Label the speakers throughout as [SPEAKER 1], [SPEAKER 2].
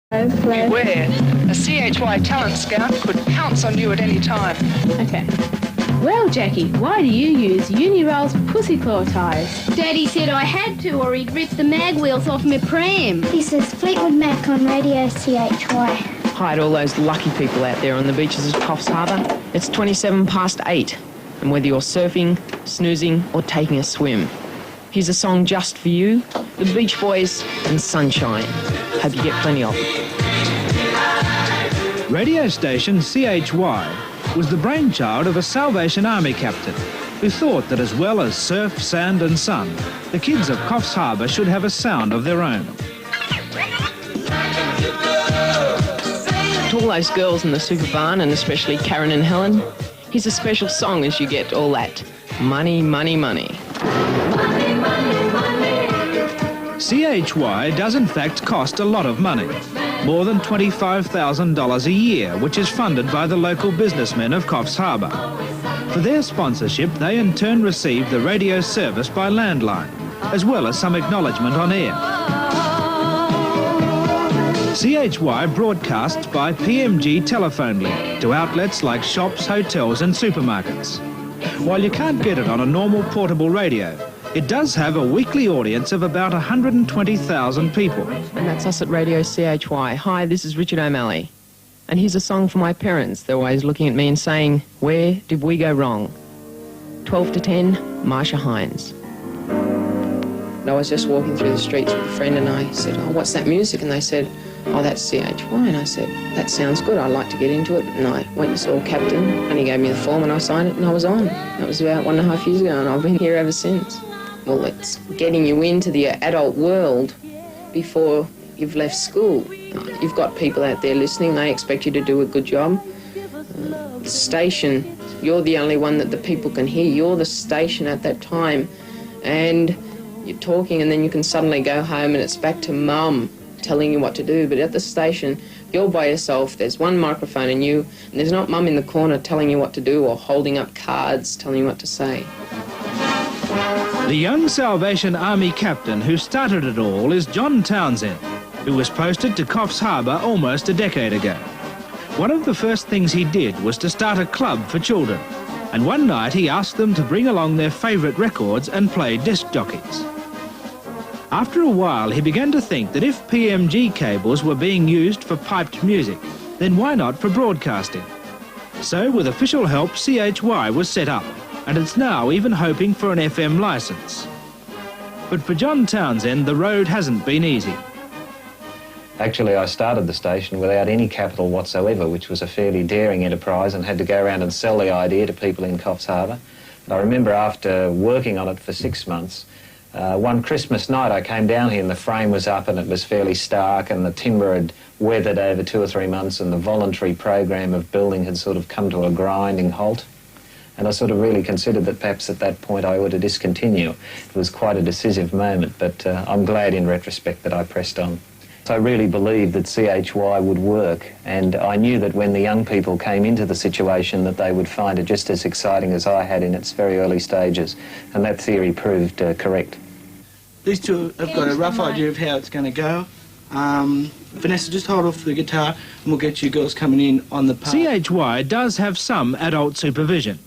[SPEAKER 1] Beware, a CHY talent scout could pounce on you at any time.
[SPEAKER 2] Okay. Well, Jackie, why do you use Uniroll's pussy claw ties?
[SPEAKER 3] Daddy said I had to or he'd rip the mag wheels off my pram.
[SPEAKER 4] This is Fleetwood Mac on Radio CHY.
[SPEAKER 5] Hi to all those lucky people out there on the beaches of Coffs Harbour. It's 8:27, and whether you're surfing, snoozing or taking a swim, here's a song just for you, the Beach Boys and Sunshine. Hope you get plenty of it.
[SPEAKER 6] Radio station CHY was the brainchild of a Salvation Army captain who thought that as well as surf, sand and sun, the kids of Coffs Harbour should have a sound of their own.
[SPEAKER 5] To all those girls in the super barn, and especially Karen and Helen, here's a special song as you get all that money, money, money.
[SPEAKER 6] CHY does in fact cost a lot of money, more than $25,000 a year, which is funded by the local businessmen of Coffs Harbour. For their sponsorship, they in turn receive the radio service by landline, as well as some acknowledgement on air. CHY broadcasts by PMG telephone link to outlets like shops, hotels and supermarkets. While you can't get it on a normal portable radio, it does have a weekly audience of about 120,000 people.
[SPEAKER 5] And that's us at Radio CHY. Hi, this is Richard O'Malley. And here's a song for my parents. They're always looking at me and saying, where did we go wrong? 12 to 10, Marsha Hines. And I was just walking through the streets with a friend and I said, oh, what's that music? And they said, oh, that's CHY. And I said, that sounds good. I'd like to get into it. And I went and saw Captain and he gave me the form and I signed it and I was on. That was about 1.5 years ago and I've been here ever since. Well, it's getting you into the adult world before you've left school. You've got people out there listening, they expect you to do a good job. The station, you're the only one that the people can hear. You're the station at that time. And you're talking and then you can suddenly go home and it's back to mum telling you what to do. But at the station, you're by yourself, there's one microphone and there's not mum in the corner telling you what to do or holding up cards telling you what to say.
[SPEAKER 6] The young Salvation Army captain who started it all is John Townsend, who was posted to Coffs Harbour almost a decade ago. One of the first things he did was to start a club for children, and one night he asked them to bring along their favourite records and play disc jockeys. After a while he began to think that if PMG cables were being used for piped music, then why not for broadcasting? So with official help CHY was set up, and it's now even hoping for an FM licence. But for John Townsend, the road hasn't been easy.
[SPEAKER 7] Actually, I started the station without any capital whatsoever, which was a fairly daring enterprise, and had to go around and sell the idea to people in Coffs Harbour. And I remember after working on it for 6 months, one Christmas night I came down here and the frame was up and it was fairly stark and the timber had weathered over 2 or 3 months and the voluntary program of building had sort of come to a grinding halt. And I sort of really considered that perhaps at that point I ought to discontinue. It was quite a decisive moment, but I'm glad in retrospect that I pressed on. I really believed that CHY would work, and I knew that when the young people came into the situation that they would find it just as exciting as I had in its very early stages, and that theory proved correct.
[SPEAKER 8] These two have got a rough idea of how it's going to go. Vanessa, just hold off the guitar and we'll get you girls coming in on the part.
[SPEAKER 6] CHY does have some adult supervision.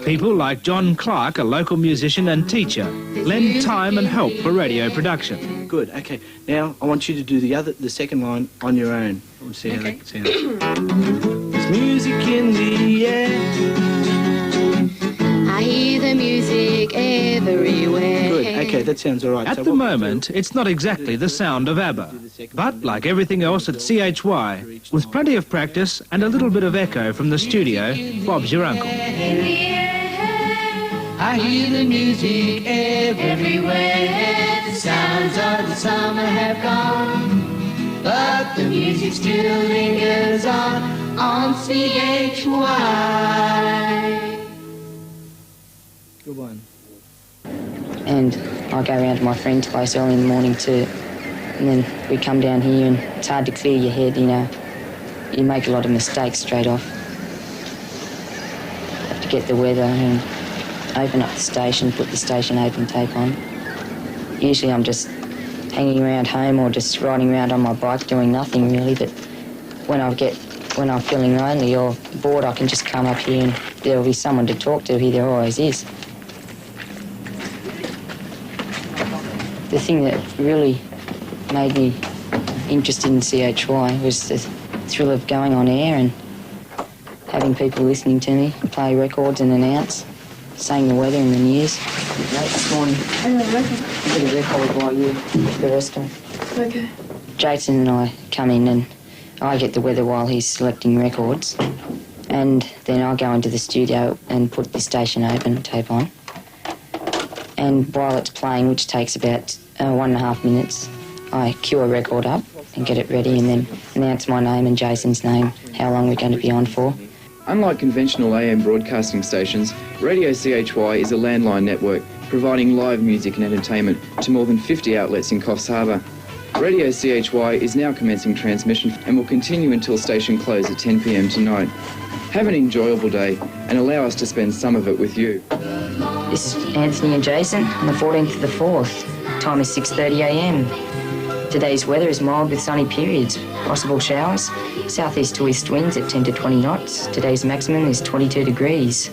[SPEAKER 6] People like John Clark, a local musician and teacher, lend time and help for radio production.
[SPEAKER 8] Good, okay. Now I want you to do the second line on your own. We'll see how that sounds. There's music in the air.
[SPEAKER 3] I hear the music everywhere.
[SPEAKER 8] Good, okay, that sounds all right.
[SPEAKER 6] At the moment, it's not exactly the sound of ABBA, but like everything else at CHY, with plenty of practice and a little bit of echo from the studio, Bob's your uncle.
[SPEAKER 9] I hear the music everywhere. The sounds of the summer have gone, but the music still lingers on CHY.
[SPEAKER 8] Good one.
[SPEAKER 10] And I go around to my friend's place early in the morning too. And then we come down here and it's hard to clear your head, you know. You make a lot of mistakes straight off. Have to get the weather and open up the station, put the station open tape on. Usually I'm just hanging around home or just riding around on my bike doing nothing really. But when I'm feeling lonely or bored, I can just come up here and there'll be someone to talk to. Here there always is. The thing that really made me interested in CHY was the thrill of going on air and having people listening to me play records and announce, saying the weather and the news. This morning, a bit of record while you get the rest of it.
[SPEAKER 2] Okay.
[SPEAKER 10] Jason and I come in and I get the weather while he's selecting records, and then I'll go into the studio and put the station open, tape on. And while it's playing, which takes about 1.5 minutes, I cue a record up and get it ready and then announce my name and Jason's name, how long we're going to be on for.
[SPEAKER 11] Unlike conventional AM broadcasting stations, Radio CHY is a landline network providing live music and entertainment to more than 50 outlets in Coffs Harbour. Radio CHY is now commencing transmission and will continue until station close at 10 p.m. tonight. Have an enjoyable day and allow us to spend some of it with you.
[SPEAKER 10] This is Anthony and Jason on the 14th of the 4th. Time is 6:30 a.m. Today's weather is mild with sunny periods, possible showers, southeast to east winds at 10 to 20 knots. Today's maximum is 22 degrees.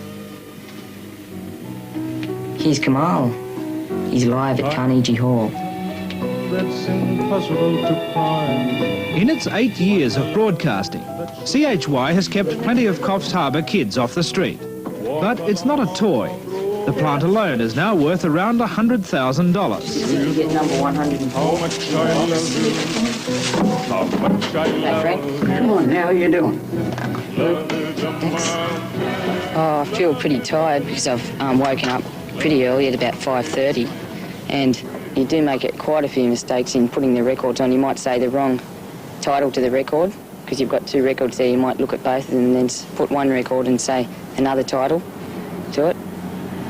[SPEAKER 10] Here's Kamal. He's live at Carnegie Hall.
[SPEAKER 6] That's impossible to find. In its 8 years of broadcasting, CHY has kept plenty of Coffs Harbour kids off the street. But it's not a toy. The plant alone is now worth around $100,000.
[SPEAKER 10] You get number 104.
[SPEAKER 12] How much I love you. How much I love you.
[SPEAKER 10] Come on, how are you doing? Thanks. Oh, I feel pretty tired because I've woken up pretty early at about 5:30, and you do make it quite a few mistakes in putting the records on. You might say the wrong title to the record because you've got 2 records there. You might look at both of them and then put one record and say another title to it.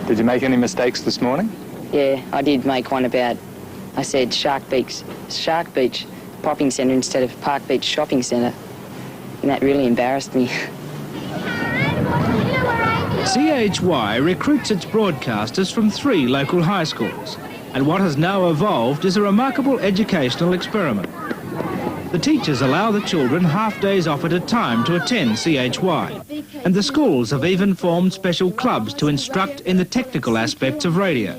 [SPEAKER 13] Did you make any mistakes this morning?
[SPEAKER 10] Yeah, I did make one about, I said Shark Beach Popping Centre instead of Park Beach Shopping Centre, and that really embarrassed me.
[SPEAKER 6] CHY recruits its broadcasters from 3 local high schools, and what has now evolved is a remarkable educational experiment. The teachers allow the children half days off at a time to attend CHY, and the schools have even formed special clubs to instruct in the technical aspects of radio.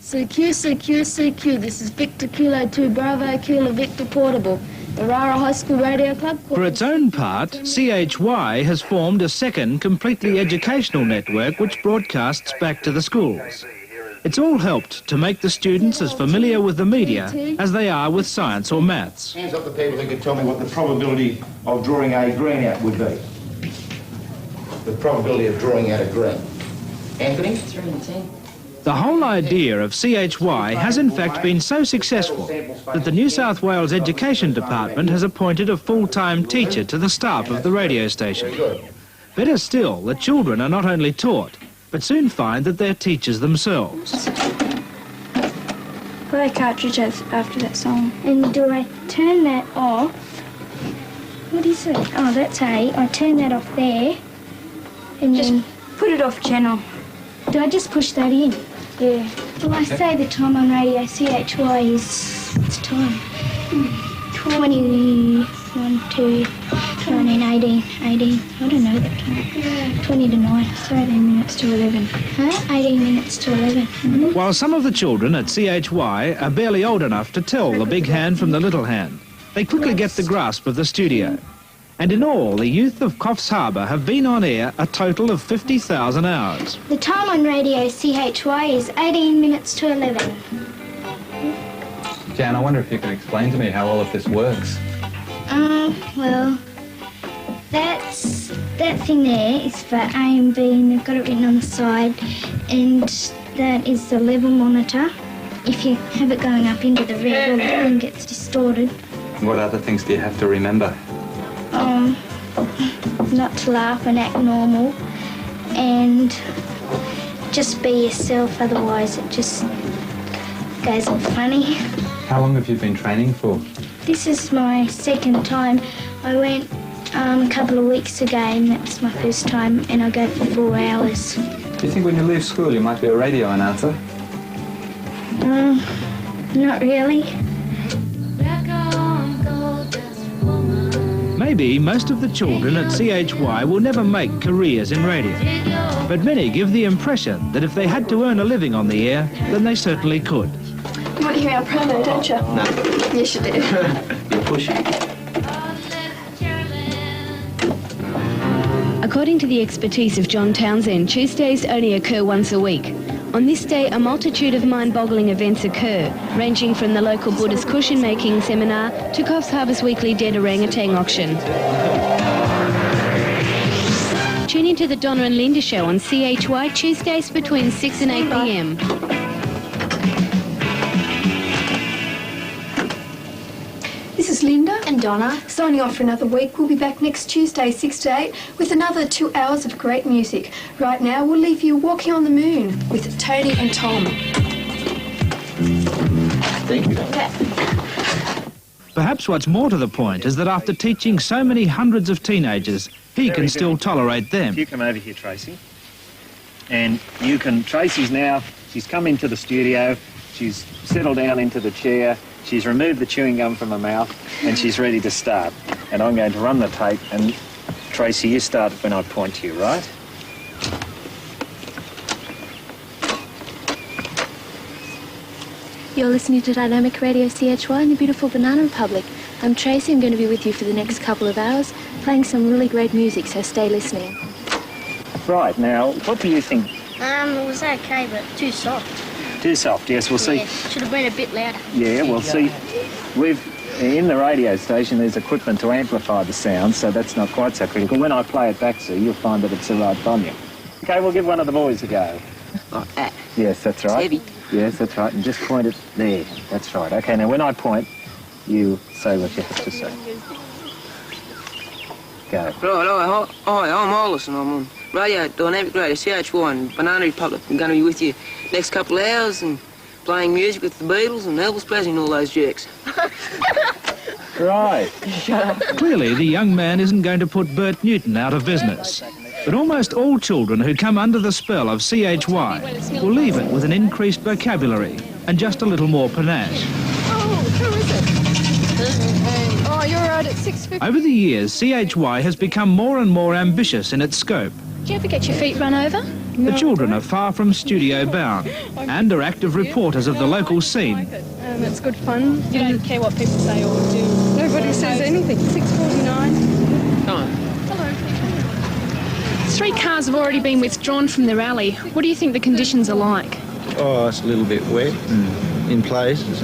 [SPEAKER 3] CQ, CQ, CQ. This is Victor Kilo 2 Bravo Kilo Victor Portable. The Rara High School Radio Club.
[SPEAKER 6] For its own part, CHY has formed a second, completely educational network which broadcasts back to the schools. It's all helped to make the students as familiar with the media as they are with science or maths.
[SPEAKER 14] Hands up the people who can tell me what the probability of drawing a green out would be. The probability of drawing out a green. Anthony?
[SPEAKER 10] 3 and 10.
[SPEAKER 6] The whole idea of CHY has in fact been so successful that the New South Wales Education Department has appointed a full-time teacher to the staff of the radio station. Better still, the children are not only taught, but soon find that they're teachers themselves.
[SPEAKER 4] Play a cartridge after that song. And do I turn that off? What is it? Oh, that's A. I turn that off there. And just then put it off channel. Do I just push that in? Yeah. Well, I say the time on radio CHY is... What's the time? 21, 2, 19, 18. I don't know that time. 20 to 9. So 18 minutes to 11. Huh? 18 minutes to 11. Mm-hmm.
[SPEAKER 6] While some of the children at CHY are barely old enough to tell the big hand from the little hand, they quickly get the grasp of the studio. And in all, the youth of Coffs Harbour have been on air a total of 50,000 hours.
[SPEAKER 4] The time on radio CHY is 18 minutes to 11.
[SPEAKER 13] Jan, I wonder if you could explain to me how all of this works.
[SPEAKER 4] Well, that thing there is for A and B, and they've got it written on the side, and that is the level monitor. If you have it going up into the red, all the thing gets distorted.
[SPEAKER 13] What other things do you have to remember?
[SPEAKER 4] Not to laugh and act normal, and just be yourself, otherwise it just goes all funny.
[SPEAKER 13] How long have you been training for?
[SPEAKER 4] This is my second time. I went a couple of weeks ago, and that's my first time, and I go for 4 hours.
[SPEAKER 13] Do you think when you leave school you might be a radio announcer?
[SPEAKER 4] Not really.
[SPEAKER 6] Maybe most of the children at CHY will never make careers in radio, but many give the impression that if they had to earn a living on the air, then they certainly could.
[SPEAKER 4] You want to hear our promo, don't you?
[SPEAKER 8] No.
[SPEAKER 4] Yes, you do.
[SPEAKER 8] You're pushing.
[SPEAKER 2] According to the expertise of John Townsend, Tuesdays only occur once a week. On this day, a multitude of mind-boggling events occur, ranging from the local Buddhist cushion-making seminar to Coffs Harbour's weekly dead orangutan auction. Tune into the Donna and Linda Show on CHY Tuesdays between 6 and 8 p.m.
[SPEAKER 4] This is Linda and Donna, signing off for another week. We'll be back next Tuesday, 6 to 8, with another 2 hours of great music. Right now, we'll leave you walking on the moon with Tony and Tom.
[SPEAKER 8] Thank you.
[SPEAKER 6] Perhaps what's more to the point is that after teaching so many hundreds of teenagers, he can still tolerate them.
[SPEAKER 7] If you come over here, Tracy, and you can... Tracy's now, she's come into the studio, she's settled down into the chair, she's removed the chewing gum from her mouth, and she's ready to start. And I'm going to run the tape, and Tracy, you start when I point to you, right?
[SPEAKER 15] You're listening to Dynamic Radio CHY in the beautiful Banana Republic. I'm Tracy. I'm going to be with you for the next couple of hours, playing some really great music, so stay listening.
[SPEAKER 7] Right, now, what do you think?
[SPEAKER 16] It was okay, but too soft.
[SPEAKER 7] Too soft, yes, we'll see.
[SPEAKER 16] Yeah, should have been a bit louder.
[SPEAKER 7] Yeah, we'll see. In the radio station, there's equipment to amplify the sound, so that's not quite so critical. When I play it back, you'll find that it's the right volume. Okay, we'll give one of the boys a go.
[SPEAKER 10] Like that.
[SPEAKER 7] Yes, that's right.
[SPEAKER 10] It's heavy.
[SPEAKER 7] Yes, that's right, and just point it there. That's right. Okay, now when I point, you say what you have to say. Go.
[SPEAKER 10] Right, hi, I'm Hollis and I'm on Radio Dynamic Radio CHY in Banana Republic. I'm going to be with you next couple of hours and playing music with the Beatles and Elvis Presley and all those jerks.
[SPEAKER 7] Right.
[SPEAKER 6] Clearly, the young man isn't going to put Bert Newton out of business. But almost all children who come under the spell of CHY will leave it with an increased vocabulary and just a little more panache.
[SPEAKER 2] Oh, who is it? Oh, you're right at 6:50.
[SPEAKER 6] Over the years, CHY has become more and more ambitious in its scope.
[SPEAKER 2] Do you ever get your feet run over?
[SPEAKER 6] The children are far from studio bound and are active reporters of the local scene.
[SPEAKER 2] It's good fun. You don't care what people say or do. Nobody says anything. 6:49.
[SPEAKER 5] Time.
[SPEAKER 2] 3 cars have already been withdrawn from the rally. What do you think the conditions are like?
[SPEAKER 17] Oh, it's a little bit wet in places.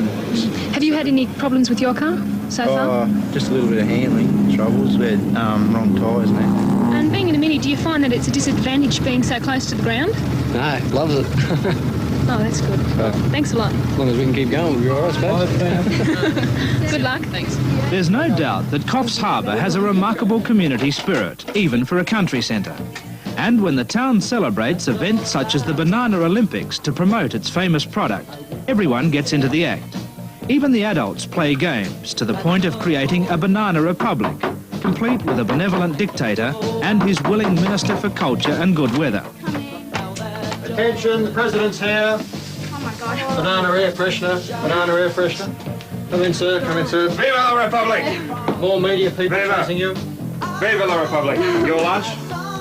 [SPEAKER 2] Have you had any problems with your car so far?
[SPEAKER 17] Just a little bit of handling troubles. We had wrong tyres now.
[SPEAKER 2] And being in a Mini, do you find that it's a disadvantage being so close to the ground?
[SPEAKER 18] No, loves it.
[SPEAKER 2] Oh, that's good. Thanks a lot.
[SPEAKER 18] As long as we can keep going, we'll be all right, I suppose.
[SPEAKER 2] Good luck. Thanks.
[SPEAKER 6] There's no doubt that Coffs Harbour has a remarkable community spirit, even for a country centre. And when the town celebrates events such as the Banana Olympics to promote its famous product, everyone gets into the act. Even the adults play games to the point of creating a banana republic, complete with a benevolent dictator and his willing Minister for Culture and Good Weather.
[SPEAKER 19] Attention, the President's here.
[SPEAKER 16] Oh my God.
[SPEAKER 19] Banana air freshener. Banana air freshener. Come in, sir. Come in, sir.
[SPEAKER 20] Viva la Republic!
[SPEAKER 19] More media people
[SPEAKER 20] Viva.
[SPEAKER 19] chasing you.
[SPEAKER 20] Viva la Republic! Your lunch,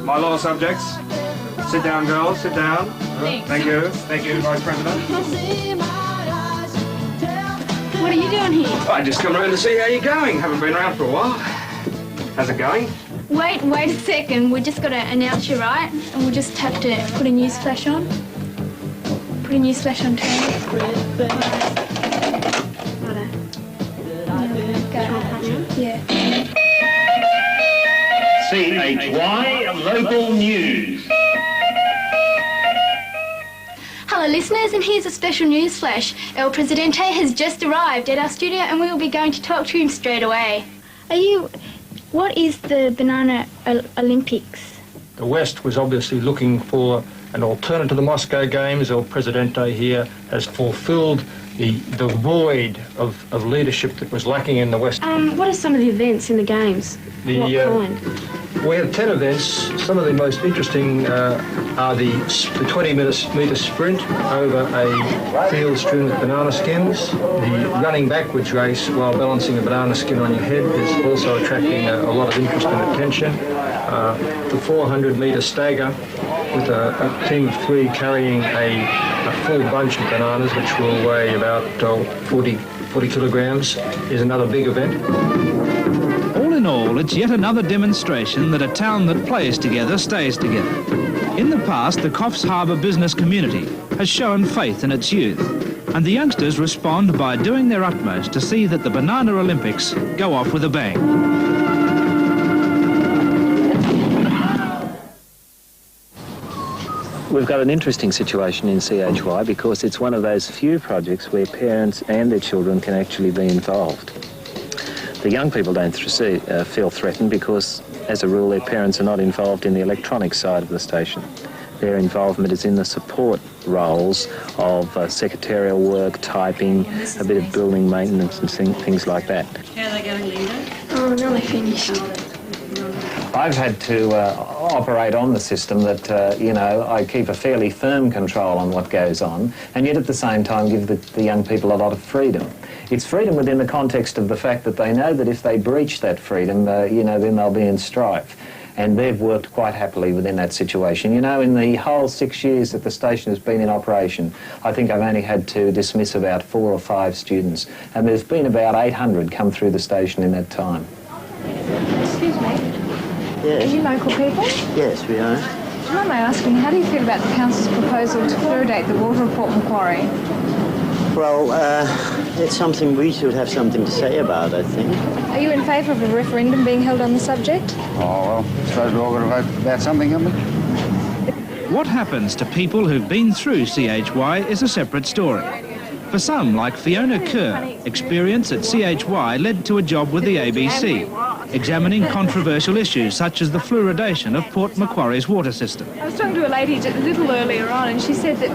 [SPEAKER 20] my loyal subjects. Sit down, girls. Sit down. Thank you. Thank you, Vice President.
[SPEAKER 2] What are you doing here?
[SPEAKER 20] I just come around to see how you're going. Haven't been around for a while. How's it going?
[SPEAKER 4] Wait a second. We just got to announce you, right? And we'll just have to put a news flash on. Put a news flash on, Tony. Yeah.
[SPEAKER 9] CHY Local News.
[SPEAKER 4] Hello listeners, and here's a special news flash. El Presidente has just arrived at our studio and we will be going to talk to him straight away. What is the Banana Olympics?
[SPEAKER 19] The West was obviously looking for an alternative to the Moscow Games. El Presidente here has fulfilled the void of leadership that was lacking in the West.
[SPEAKER 2] What are some of the events in the games? What kind?
[SPEAKER 19] We have 10 events. Some of the most interesting are the 20-metre sprint over a field strewn with banana skins. The running backwards race while balancing a banana skin on your head is also attracting a lot of interest and attention. The 400-metre stagger with a team of 3 carrying a full bunch of bananas, which will weigh about 40 kilograms, is another big event.
[SPEAKER 6] All in all, it's yet another demonstration that a town that plays together stays together. In the past, the Coffs Harbour business community has shown faith in its youth, and the youngsters respond by doing their utmost to see that the Banana Olympics go off with a bang.
[SPEAKER 7] We've got an interesting situation in CHY because it's one of those few projects where parents and their children can actually be involved. The young people don't feel threatened because, as a rule, their parents are not involved in the electronic side of the station. Their involvement is in the support roles of secretarial work, typing, a bit of building maintenance and things like that.
[SPEAKER 21] How are they going, Linda?
[SPEAKER 4] Oh, nearly finished.
[SPEAKER 7] I've had to operate on the system that, I keep a fairly firm control on what goes on, and yet at the same time give the young people a lot of freedom. It's freedom within the context of the fact that they know that if they breach that freedom, then they'll be in strife. And they've worked quite happily within that situation. In the whole 6 years that the station has been in operation, I think I've only had to dismiss about 4 or 5 students, and there's been about 800 come through the station in that time.
[SPEAKER 22] Excuse me.
[SPEAKER 17] Yes.
[SPEAKER 22] Are you local people?
[SPEAKER 17] Yes, we are.
[SPEAKER 22] Do you mind me asking, how do you feel about the council's proposal to fluoridate the water at Port Macquarie?
[SPEAKER 17] Well, it's something we should have something to say about, I think.
[SPEAKER 22] Are you in favour of a referendum being held on the subject?
[SPEAKER 18] Oh, well, I suppose we're all going to vote about something, haven't we?
[SPEAKER 6] What happens to people who've been through CHY is a separate story. For some, like Fiona Kerr, experience at CHY led to a job with the ABC, examining controversial issues such as the fluoridation of Port Macquarie's water system.
[SPEAKER 22] I was talking to a lady a little earlier on, and she said that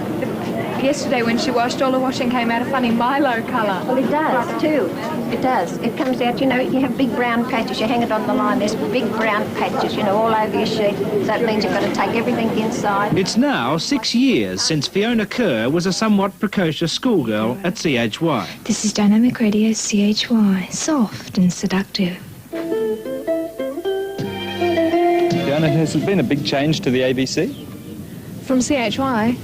[SPEAKER 22] yesterday when she washed, all the washing came out a funny Milo colour.
[SPEAKER 23] Well, it does too. It does. It comes out, you have big brown patches. You hang it on the line, there's big brown patches, all over your sheet. So that means you've got to take everything inside.
[SPEAKER 6] It's now 6 years since Fiona Kerr was a somewhat precocious schoolgirl at CHY.
[SPEAKER 24] This is Dynamic Radio CHY, soft and seductive.
[SPEAKER 13] Fiona, has it been a big change to the ABC?
[SPEAKER 22] From CHY?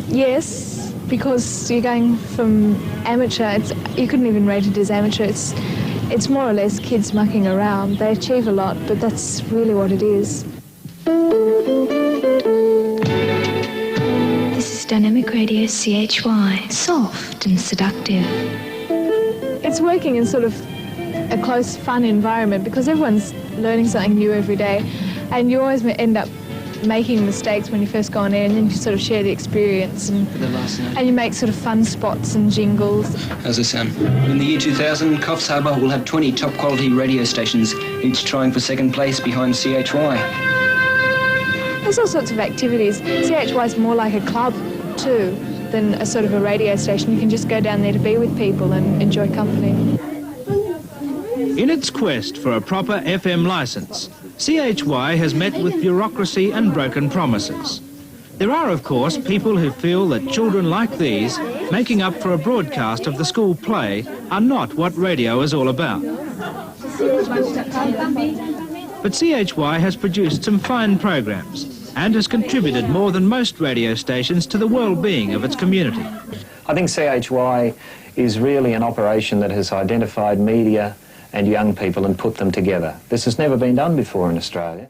[SPEAKER 22] Yes, because you're going from amateur, you couldn't even rate it as amateur, it's more or less kids mucking around. They achieve a lot, but that's really what it is.
[SPEAKER 24] This is Dynamic Radio CHY, soft and seductive.
[SPEAKER 22] It's working in sort of a close, fun environment because everyone's learning something new every day, and you always end up making mistakes when you first go on air, and then you sort of share the experience and you make sort of fun spots and jingles.
[SPEAKER 25] How's this sound? In the year 2000, Coffs Harbour will have 20 top quality radio stations, each trying for second place behind CHY.
[SPEAKER 22] There's all sorts of activities. CHY is more like a club too than a sort of a radio station. You can just go down there to be with people and enjoy company.
[SPEAKER 6] In its quest for a proper FM licence, CHY has met with bureaucracy and broken promises. There are, of course, people who feel that children like these, making up for a broadcast of the school play, are not what radio is all about. But CHY has produced some fine programs and has contributed more than most radio stations to the well-being of its community.
[SPEAKER 7] I think CHY is really an operation that has identified media and young people and put them together. This has never been done before in Australia.